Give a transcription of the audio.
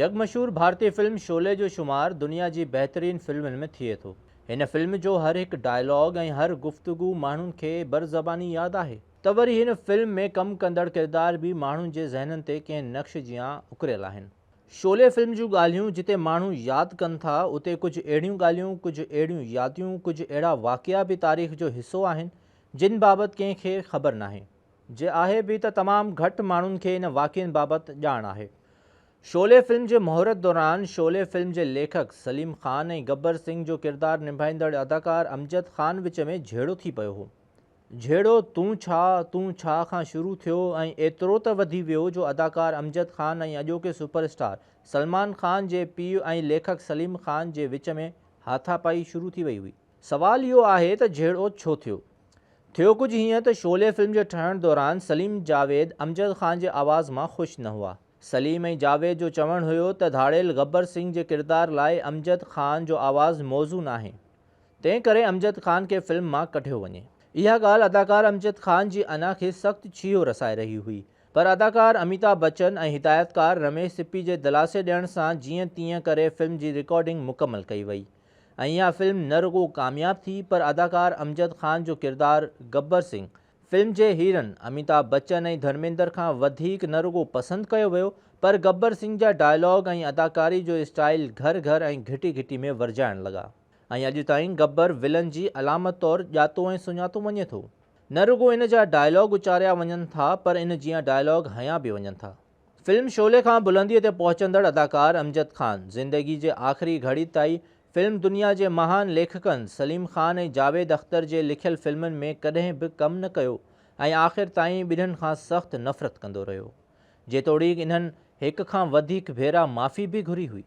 जगमशहूर भारतीय फिल्म शोले जो शुमार दुनिया की बेहतरीन फिल्मन में थिए थो। इन फिल्म जो हर एक डायलॉग और हर गुफ्तगू मानून के बरज़बानी याद है। त वरी इन फिल्म में कम कंदड़ किरदार भी मानून के ज़हनन ते कें नक्श जियां उकरियल आहिनि। शोले फिल्म जूं ॻाल्हियूं जिते मानू याद कन था, उते कुछ अड़ियों ॻाल्हियूं, कुछ अड़ियों यादियों, कुछ अड़ा वाक़िया भी तारीख़ जो हिस्सो आहिनि जिन बाबत कंहिंखे ख़बर नाहे। जे आहे भी त तमाम घट मानून के इन वाक़ियन बाबत जान है। शोले फिल्म के मुहूर्त दौरान शोले फिल्म के लेखक सलीम ख़ान और गब्बर सिंह जो किरदार निभाईंदड़ अदाकार अमजद ख़ान विच में झेड़ो थी पियो हो। झेड़ो तूं छा खां शुरू थियो ऐं एतिरो त वधी वियो जो अदाकार अमजद ख़ान ऐं अॼोके सुपरस्टार सलमान ख़ान जे पीउ ऐं लेखक सलीम ख़ान जे विच में हाथापाई शुरू थी वई हुई। सवाल इहो आहे त झेड़ो छो थियो कुछ हीअं त शोले फिल्म के ठहण दौरान सलीम जावेद अमजद ख़ान के आवाज़ में खुश न हुआ। सलीम ऐं जावेद जो चवण हुयो त धाड़ेल गब्बर सिंह के किरदार लाइ अमजद ख़ान जो आवाज़ मौजू नाहे, तंहिं करे अमजद ख़ान के फिल्म मां कढियो वञे। इहा ॻाल्हि अदाकार अमजद ख़ान जी अना खे सख़्तु छीयो रसाए रही हुई, पर अदाकार अमिताभ बच्चन ऐं हिदायतकार रमेश सिप्पी जे दिलासे ॾियण सां जीअं तीअं करे फिल्म जी रिकॉर्डिंग मुकमल कई वई ऐं इहा फिल्म न रुगो कामयाब थी, पर अदाकार अमजद ख़ान जो किरदार गब्बर सिंह फिल्म के हीरन अमिताभ बच्चन और धर्मेंद्र खां वधीक न रुगो पसंद किया वियो, पर गब्बर सिंह जा डायलॉग और अदाकारी जो स्टाइल घर घर और घिटी घिटी में वरजाइण लगा ऐं अॼु ताईं गब्बर विलन जी अलामत तौर ॼातो ऐं सुञातो वञे थो। न रुगो इन जा डायलॉग उचारिया वञनि था, पर इन जियां डायलॉग हया भी वञनि था। फिल्म शोले खां बुलंदीअ ते पहुचंदड़ अदाकार अमजद ख़ान ज़िंदगी के आख़िरी घड़ी ताईं फिल्म दुनिया के महान लेखकनि सलीम ख़ान और जावेद अख्तर जे लिखियल फिल्मन में कदें भी कम न कयो ऐं आख़िर ताईं ॿिन्हिनि खां सख़्त नफ़रत कंदो रहियो, जेतोणीकि इन्हनि हिक खां वधीक भेरा माफ़ी भी घुरी हुई।